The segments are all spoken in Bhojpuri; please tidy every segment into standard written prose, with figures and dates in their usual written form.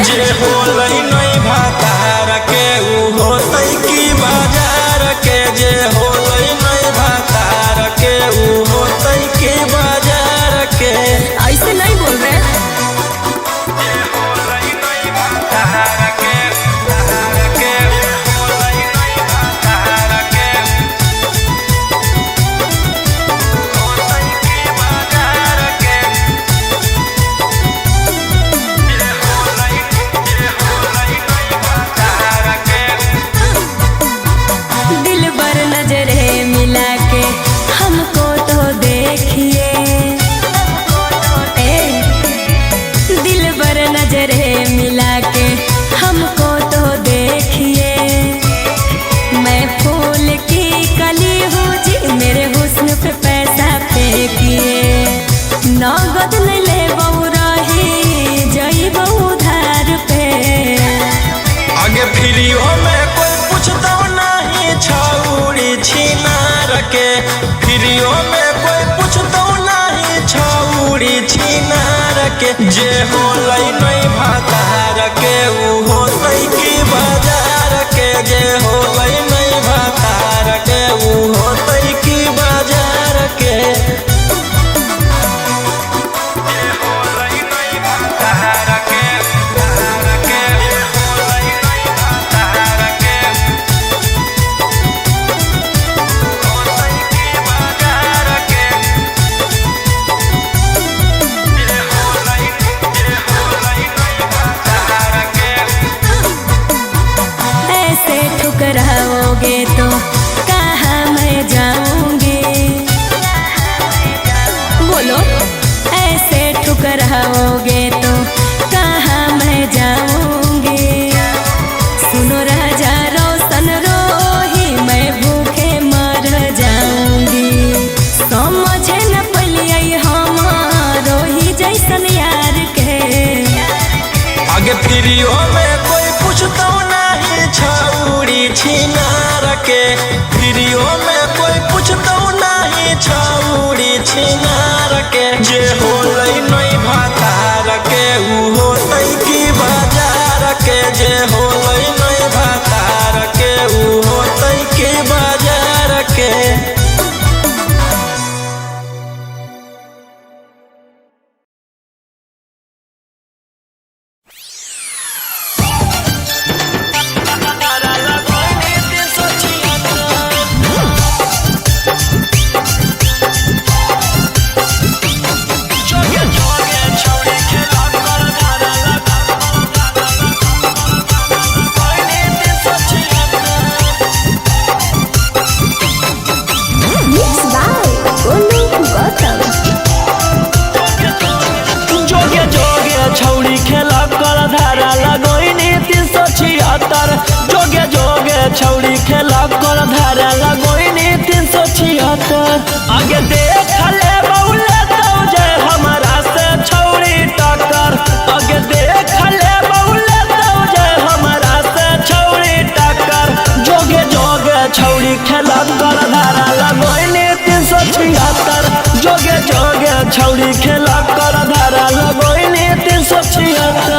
जे होलै नहीं भातार के ऊ होतै की बाजार के। जे होलै नहीं भातार के ऊ होतै की बाजार के। ऐसे नहीं बोल रहे। नगद नहीं ले रही जइबो उधार पे। आगे फ्रीओ में कोई पूछता नहीं छौड़ी छिनार के। फ्रीओ में कोई पूछता नहीं छौड़ी छिनार के। जे होलै नहीं भातार के ऊ होतै की बाजार के। जे होलै नहीं भातार के ऊ होतै की बाजार के। ठुकराओगे तो कहाँ मैं जाऊंगी। बोलो ऐसे ठुकराओगे तो कहाँ मैं जाऊंगी। सुनो राजा रोशन रोही मैं भूखे मर जाऊंगी। समझे न पलिए हमारो ही जैसन यार के। आगे फ्रीओ में कोई पूछता नहीं छौड़ी छिनार के। फ्रीओ में कोई पूछता नहीं छौड़ी छिनार के। जे होलै नहीं भातार के ऊ होतै की बाजार के। जे होलै नहीं भातार के ऊ होतै की बाजार के। छौड़ी खेला कर धारा लगोइनी 376। आगे देख ले बउले तो जे हमारा से छौड़ी टक्कर। आगे देख ले बउले तो जे हमारा से छौड़ी टक्कर। जोगे जोगे छौड़ी खेला कर धारा लगोइनी 376। जोगे जोगे छौड़ी खेला कर धारा लगोइनी 376।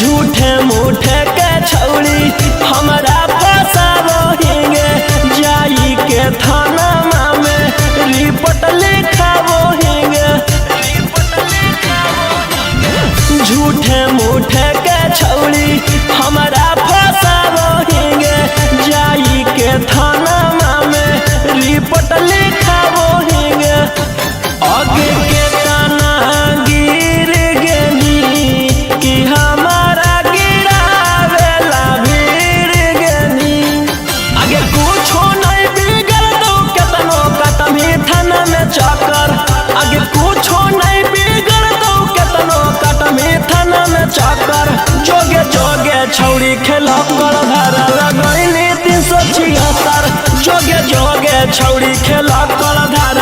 झूठे मूठे के छौड़ी हमारा फंसावोगे। जाई के थाना में रिपोर्ट लिखावोगे। झूठे मूठे के छौड़ी हमारा फंसावोगे। जाई के थाना में रिपोर्ट लिखावोगे। आगे के तना गिर गेनी कि हमारा गिरावेला भीड़ गेनी। आगे कुछो नहीं बिगड़ दो केतनो कटमी थाना में चक्कर। आगे कुछो नहीं बिगड़ दो केतनो कटमी थाना में चक्कर। जोगे जोगे छौड़ी खेला कर धारा लगैनी 376। जोगे जोगे छौड़ी खेला कर धारा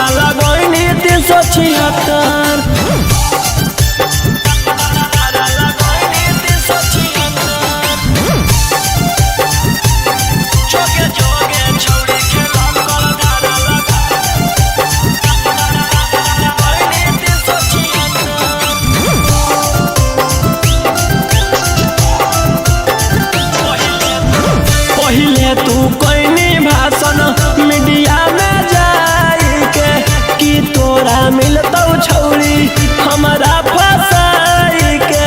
पहिले तू कोई भाषण मीडिया में जाई के कि तोरा मिलतौ छौरी हमारा फसाई के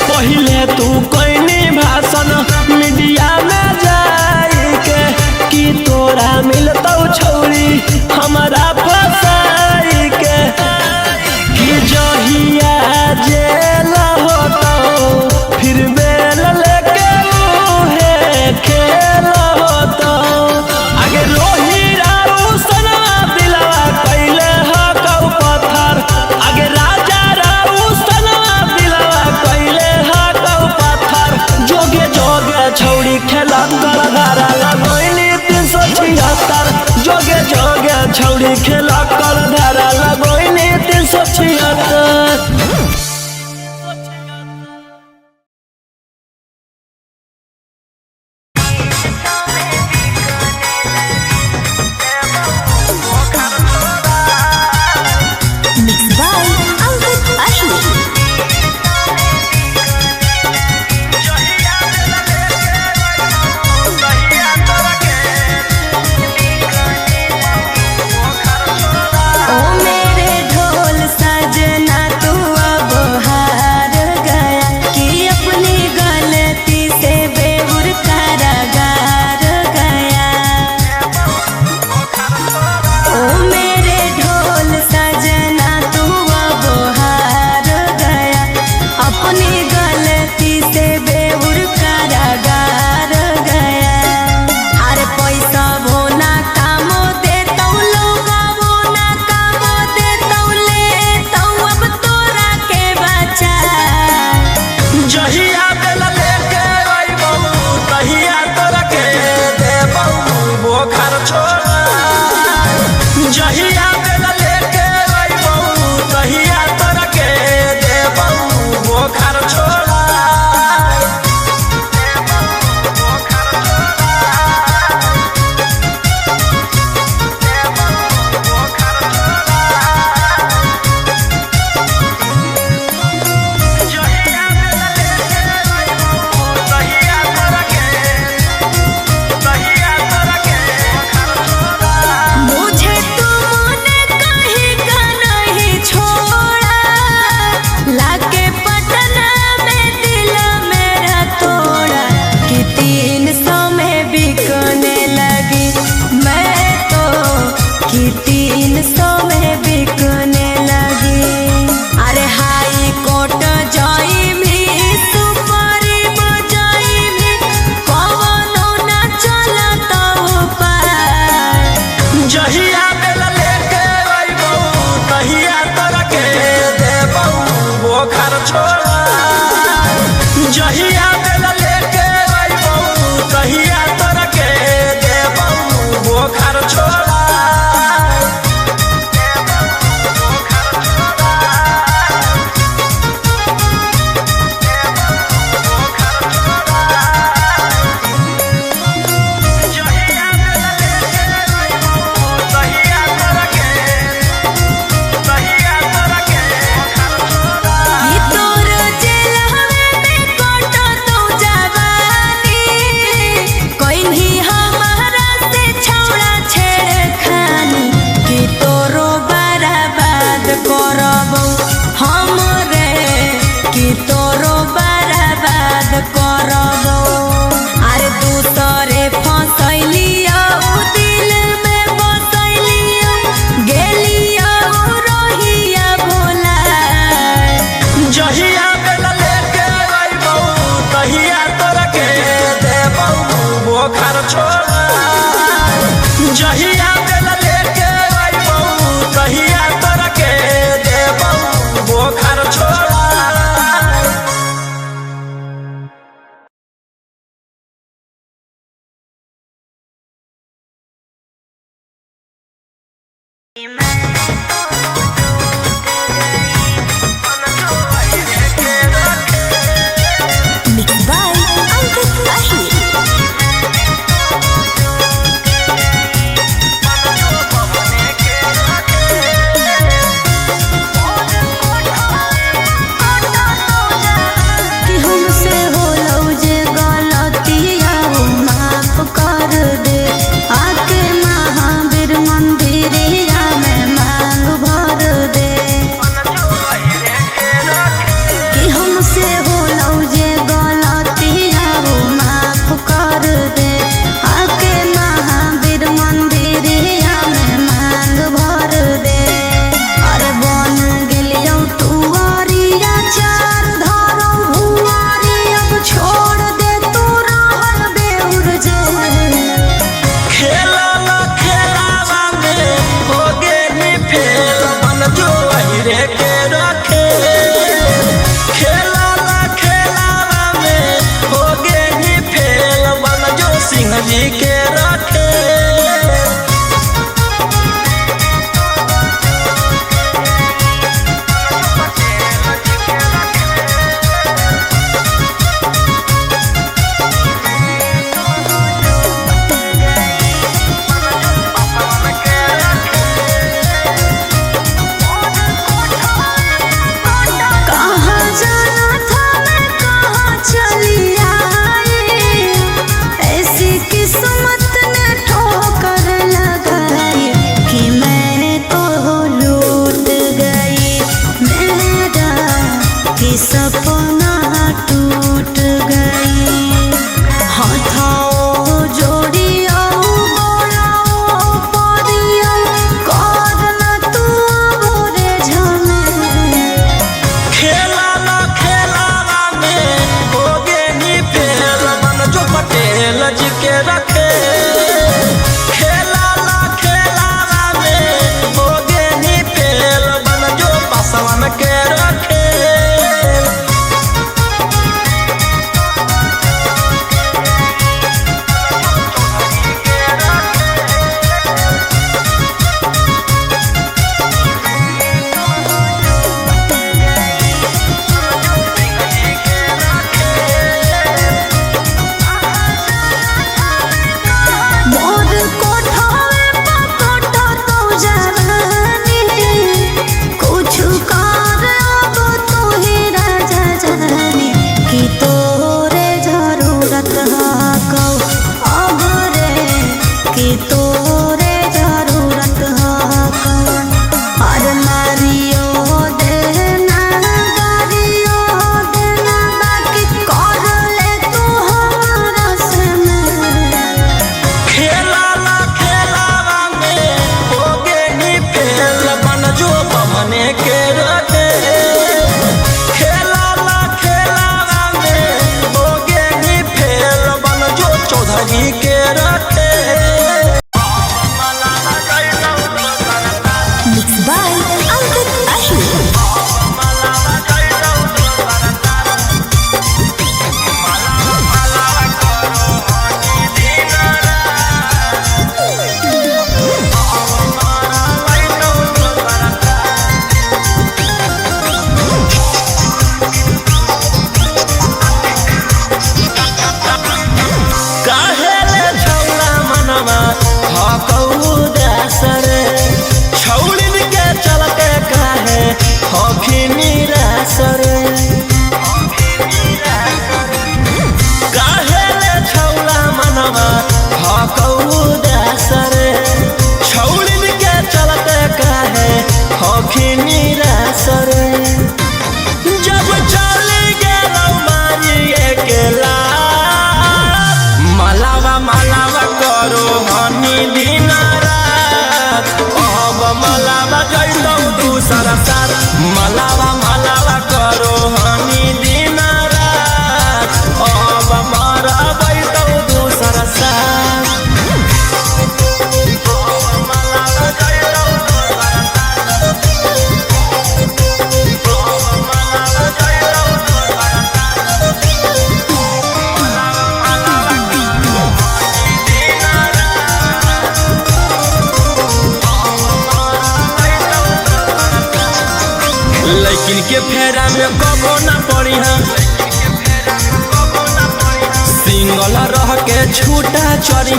पहिले तू कोई भाषण मीडिया में जाई के कि तोरा मिलतौ छौरी हमारा फसाई के कि जहिया जेल होतौ फिर बेल लेके उहे खेल होतौ आगे रोही राऊ सनवा दिलवा कैले हकौ पत्थर आगे राजा राऊ सनवा दिलवा कैले हकौ पत्थर जोगे जोगे छौरी खेला कर धारा लगोइनी 376 जोगे जोगे छौरी खेला कर धारा लगोइनी 376। Mixed by Ankit Ashmi. ओ मेरे ढोल सजना तू अब हार गया कि अपनी गलती से बेबुर कारागार गया। ओ मेरे ढोल सजना तू अब हार गया अपनी गलती से बेबुर कारागार गया। अरे पैसा भोना कामो देतौ लोगा भोना कामो देतौ लेतौ अब तोरा के बचा। जहिया बेल लेके अइबौ तहिया तोरा के देबौ बोखर छोड़ा जहिया बेल लेके अइबौ तहिया तोरा के देबौ बोखर छोड़ा मुझे तूने कहीं का नहीं छोड़ा लाके पटना में दिल मेरा तोड़ा कि 300 में बिकने लगी मैं तो कि 300 में बिकने लगी। अरे हाई कोर्ट जाई भी सुप्रीम जाई भी कवनो ना चलता उपाय। जहिया बेल लेके अइबौ तहिया तोरा के देबौ बोखर छोड़ा जहिया बेल लेके अइबौ तहिया तोरा के देबौ बोखर छोड़ा कि तोर जेल में कोटो तू जवानी कोइन्ही हमारा से छौड़ा छेड़खानी कि तोरो बर्बाद करबौ हम रे कि तोरो बर्बाद करबौ। अरे दूसरे फसैलियो दिल में बसैलियो गेलियो रोहिया भोला। जहिया बेल लेके अइबौ तहिया तोरा के देबौ बोखर छोड़ा जहिया बेल लेके अइबौ तहिया तोरा के देबौ बोखर छोड़ा Mixed by Ankit Ashmi. खेल जी के रखे खेलाला खेलावा में हो गे नी फेल बन जो पासवन के रखे मलावा मलावा करो हनी दिन रात अब मारा बैठो दूसरा साथ लेकिन के फेरा में कबो ना पड़ी सिंगल रह के छूटा चढ़ी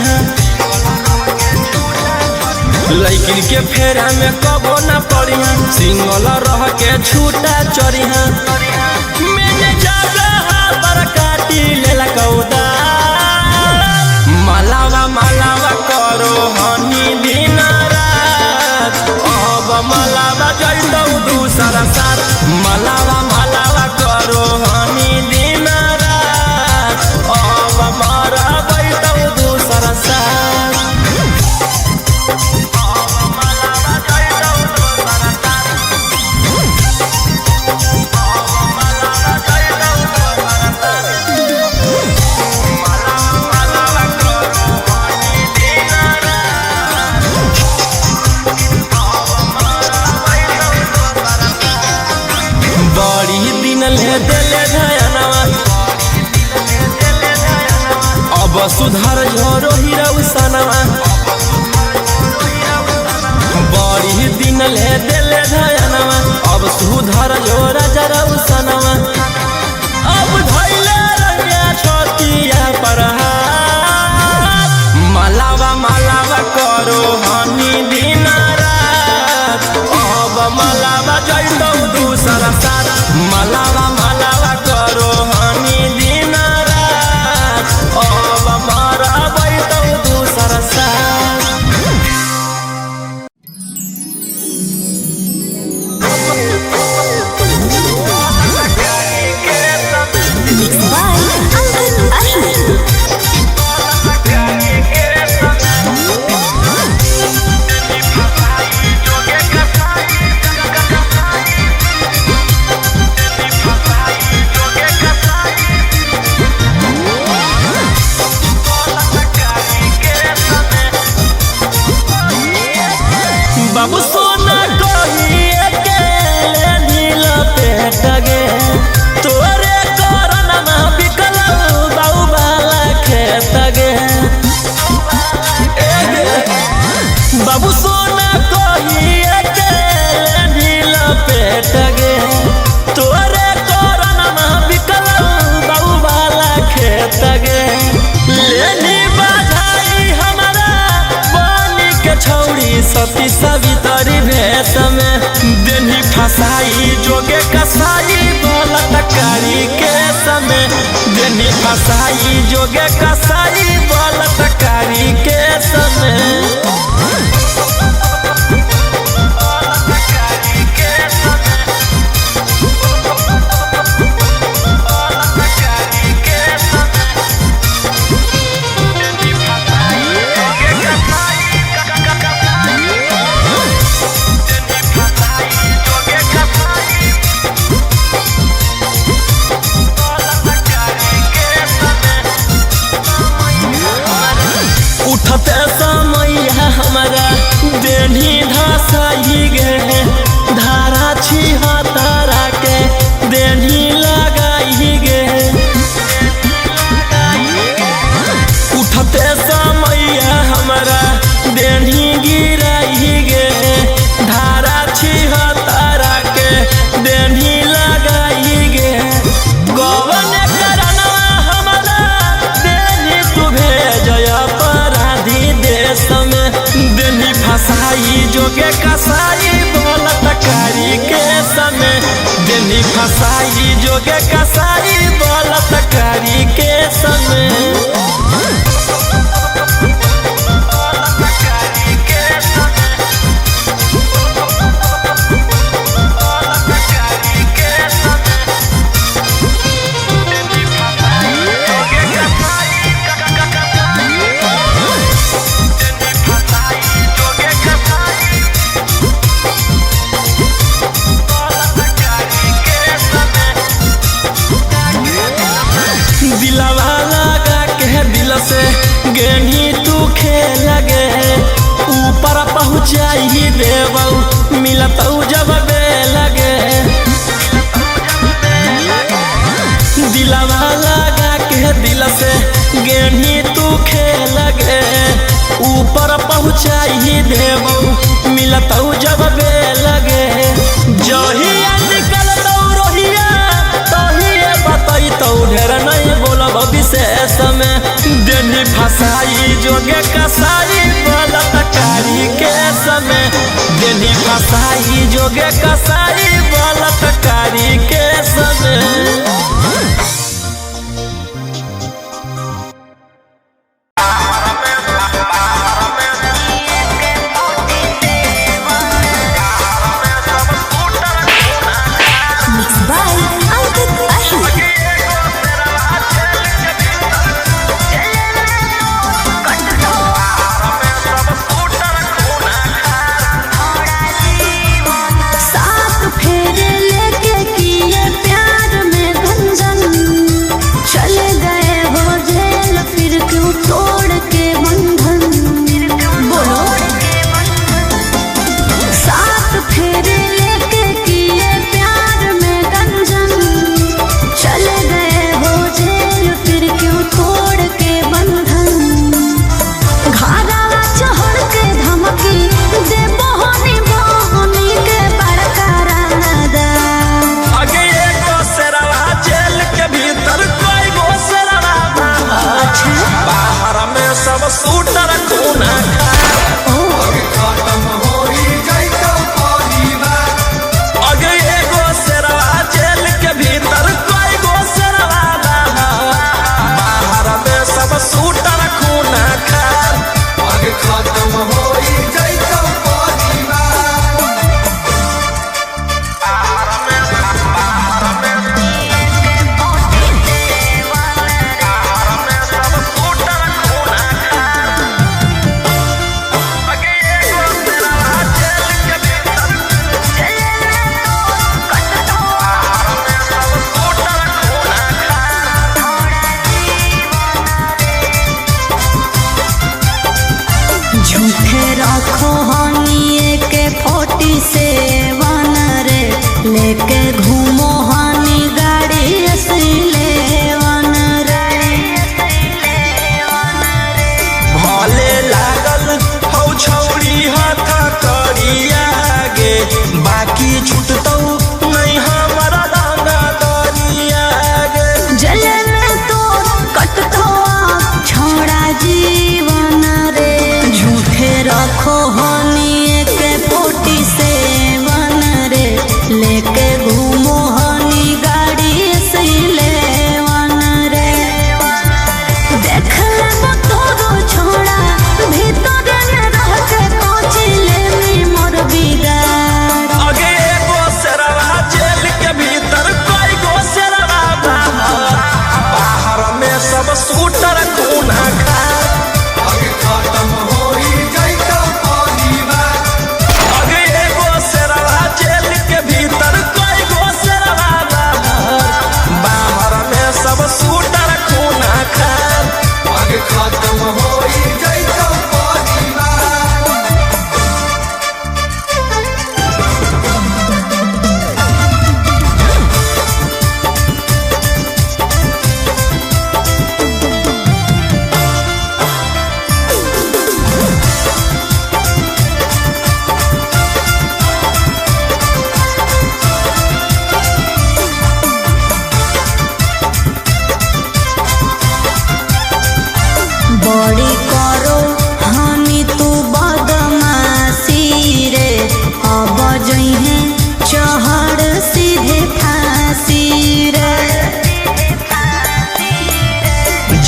लेकिन के फेरा में कबो ना पड़ी सिंगल रह के छूटा चढ़ी मैंने जगह पर काटी लेला कौदा मलावा मलावा करो हनी दिन रात अब मलावा जैतौ दूसरा साथ मलावा मलावा करो हनी दिन रात अब मारा बैठौ दूसरा साथ अब सुधार झरो हीरो सनवा बड़ी दिन ले दिले धयनवा अब सुधार झोरा जरौ सनवा अब धैले रंगा छतिया पर मलावा मलावा करो हनी दिन रात अब मलावा जैतौ दूसरा साथ मलावा मलावा करो हनी दिन रात अब मारा बैठौ दूसरा साथ सती सवितरी भेष में देनी फसाई जोगे कसाई बलात्कारी के समय देनी फसाई जोगे कसाई बलात्कारी के समय उठते समय हमारा देनी धसाई गे धारा छिहत्तरा के देनी लगाई गे उठते समय हमारा देनी गिराई गे धारा छिहत्तरा के देनी लगाई गे गवन करनवा हमारा देनी तू भेजया देश में देनी फसाई जोगे कसाई बलात्कारी के समय देनी फसाई जोगे कसाई बलात्कारी के समय दिलवा लगा के दिल से गेनी तू खेल गे ऊपर पहुँचाई देबऊ मिलतऊ जब लगे दिलवा लगा के दिल से गेनी तू खेल गे ऊपर पहुँचाई देबऊ मिलतऊ जब लगे जहिया निकल रोहिया तहिए बताई तो ढेर नहीं बोलब विशेष में देनी फसाई जोगे कसाई बलात्कारी के समय देनी फसाई जोगे कसाई बलात्कारी के समय सब शूटर खूना खा आगे खत्म होई जाइता परिवार आगे एगो शेरवा जेल के भीतर कई गो शेरवा बाहर में सब शूटर खूना खा आगे खत्म होई जाइता परिवार बड़ी करो हमी तू बदमाशी रे अब जइहे चढ़ सीधे फांसी रे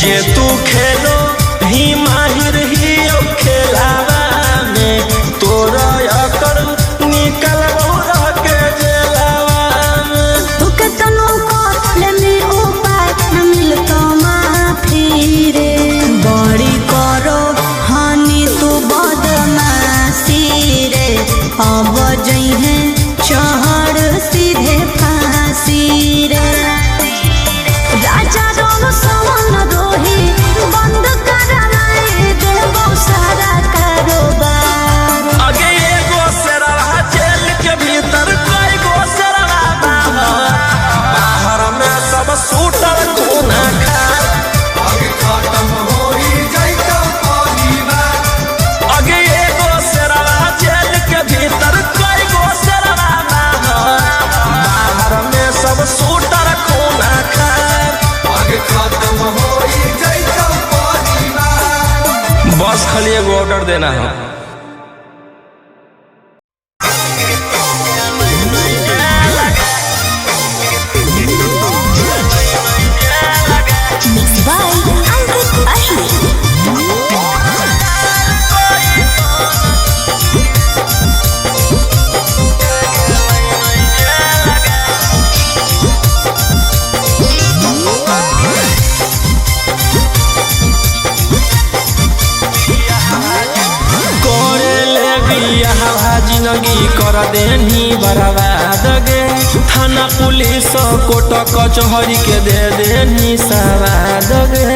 जे तू खेलो ही माहिर ही खेलावा में तोरा अकर निकल रह के जेलावा में तू केतनो कोले में उपाय न मिलतो माफी रे बड़ी करो हनी तू बदमाशी रे अब जइहे चढ़ सीधे फांसी रे राजा रोम सवन रोही बंद कराए देबो सारा कारोबार आगे एगो शेरवा जेल के भीतर कई गो शेरवा बाहर में सब शूटर खूना खा आगे खत्म होई जाइता परिवार आगे एगो शेरवा जेल के भीतर कई गो शेरवा बाहर में सब शूटर खूना खा आगे खत्म होई जाइता परिवार बस खाली एगो ऑर्डर देना है Mixed by Ankit Ahir. करे ले बियाह जिंदगी कर देनी बर्बाद गे थाना पुलिस कोर्ट कचहरी के दे देनी सवाद गे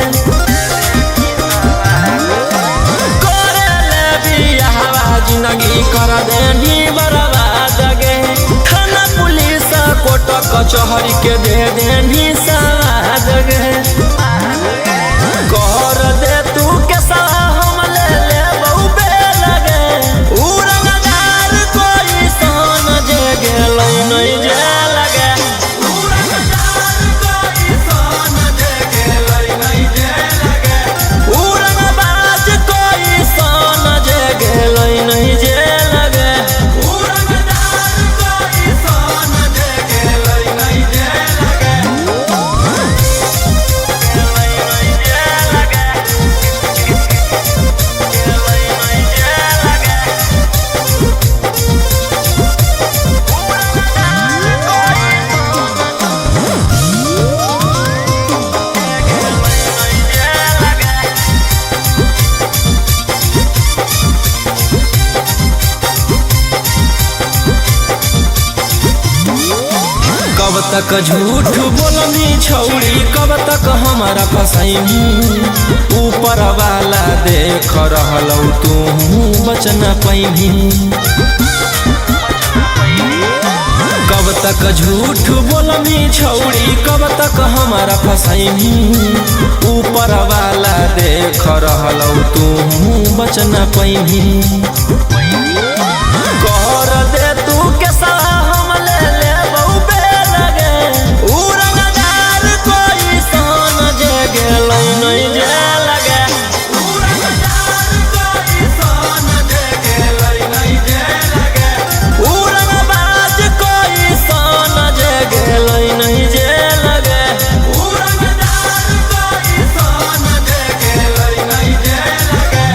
करे ले बियाह जिंदगी कर देनी बर्बाद गे थाना पुलिस कोर्ट कचहरी के दे देनी सवाद गे कर दे तू के हम ले ले बहुबे लगे उड़नदार कोई सन जे गेलै नहीं जे लगे उड़नदार कोई सन जे गेलै नहीं जे लगे उड़नबाज कोई सन जे गेलै नहीं जे लगे उड़नदार कोई सन जे गेलै नहीं जे लगे कब तक झूठ बोलनी छौड़ी कब तक हमारा फसैनी ऊपर वाला देख रहलौ तू बचना पैनी कब तक झूठ बोलनी छौड़ी कब तक हमारा फसैनी ऊपर वाला देख रहलौ तू बचना पैनी कर दे तू के हम ले ले बहुबे लगे उड़नदार कोई सन जे गेलै नहीं जे लगे उड़नदार कोई सन जे गेलै नहीं जे लगे उड़नबाज कोई सन जे गेलै नहीं जे लगे उड़नदार कोई सन जे गेलै नहीं जे लगे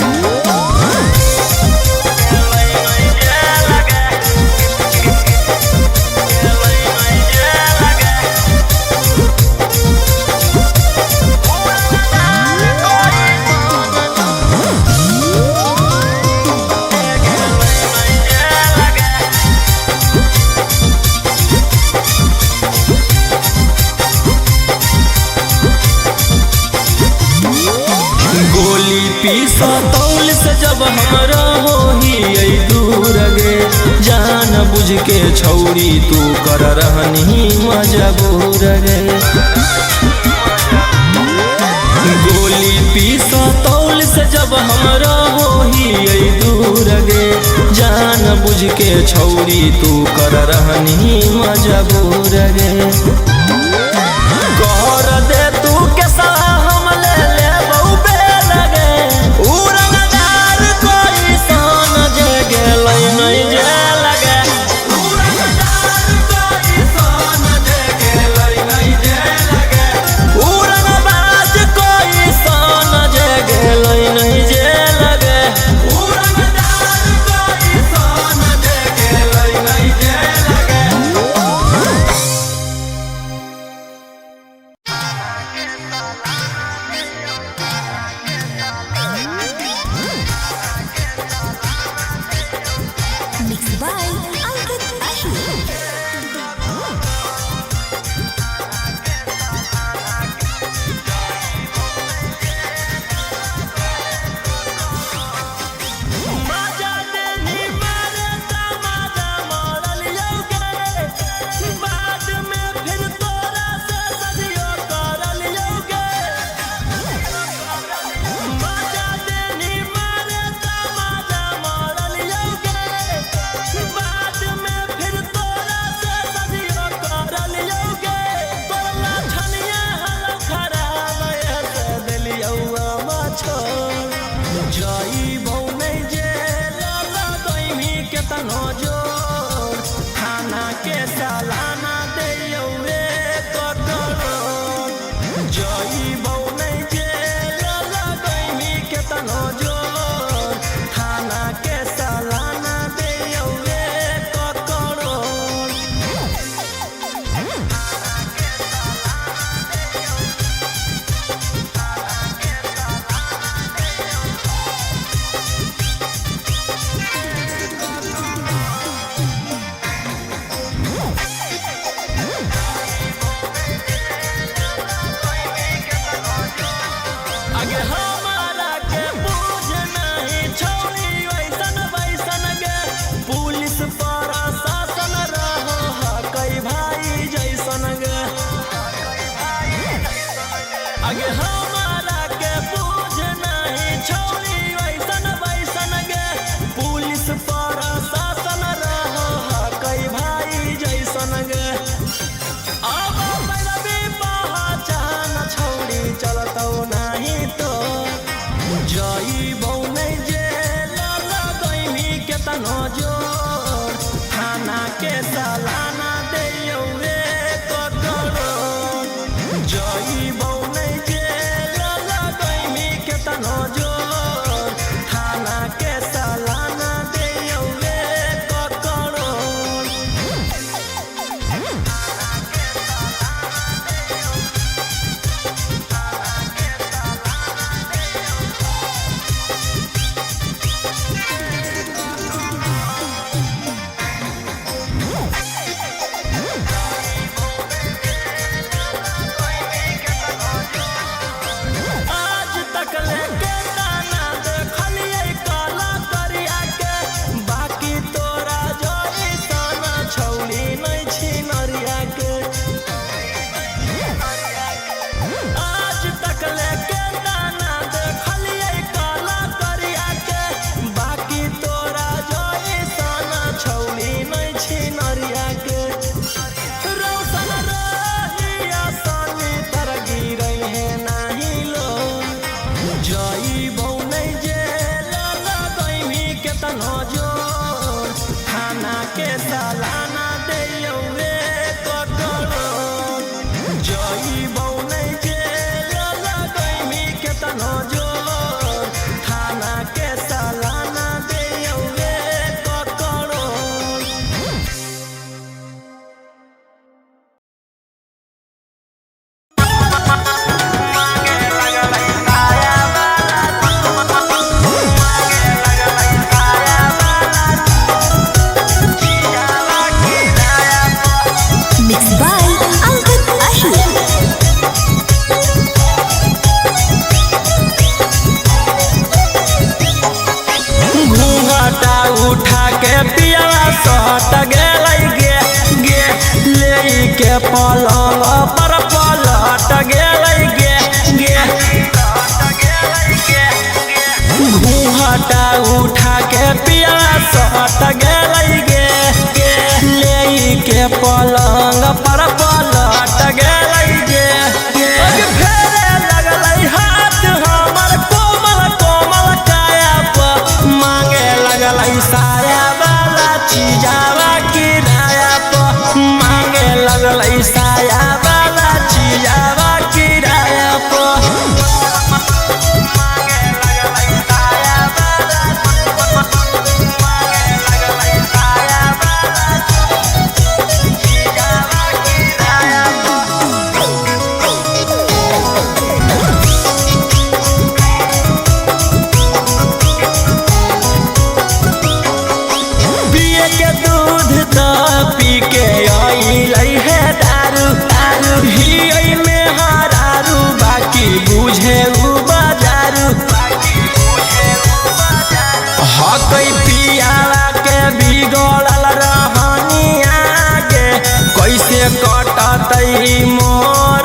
पीसा तौल से जब हमरा होही आई दूर गे जान बुझ के छौरी तू कर रहनी मजबूर गे गोली पीसा तौल से जब हमरा होही आई दूर गे जान बुझ के छौरी तू कर रहनी मजबूर गे कर दे तू के हम ले ले बहुबे लगे उड़नदार कोई सान जे गेलै नहीं जे लगे उड़नदार कोई सान जे गेलै नहीं जे लगे उड़नबाज कोई सान जे गेलै नहीं जे लगे उड़नदार कोई सान जे गेलै नहीं जे लगे Mixed by Ankit Ahir. माजा देनी मारे तमाजा मोड़ल योगे बाद में फिर तोरा से सदियो करल योगे माजा देनी मारे तमाजा मोड़ल योगे बाद में फिर तोरा से सदियो करल योगे तोला छनिया हल खराब ऐसे दिलियो माछो जाई बहु नहीं जे लाला दैमी के तनो जोर खाना के सालाना देयो रे कटोर जाई बहु नहीं जे लाला दैमी के तनो जोर खाना के सालाना देयो रे कटोर आगे हमारा के पूछ नहीं छोड़ी वैसन वैसन गे पुलिस प्रशासन रहो कई भाई जैसन गे आगे हमारा के पूछ नहीं छोड़ी वैसन वैसन गे पुलिस प्रशासन रहो कई भाई जैसन गे अब पैरवी पहचान छौड़ी चलतौ नहीं तो जाई बहु नहीं जे लाला दैमी के तनो जोर थाना के सालाना देयो रे कटोर जाई बहु नहीं जे लाला दैमी के तनो जोर थाना के सालाना देयो रे कटोर आज तक लेके दाना देखलिए काला करिया के बाकी तोरा जोई साना छौड़ी नहीं छी नरिया के आज तक लेके दाना देखलिए काला करिया के बाकी तोरा जोई साना छौड़ी नहीं छी नरिया के रौशन रहिया सानी तर गिरै है नाही लो जाई बहु नहीं जे लाला दैमी के तनो जोर खाना के सालाना देयो रे कटोर जाई बहु नहीं जे लाला दैमी के तनो जोर खाना के सालाना देयो रे कटोर Mixed by Ankit Ahir. कई पियावा के बिगड़ल रहनिया गे कैसे कटतई मोर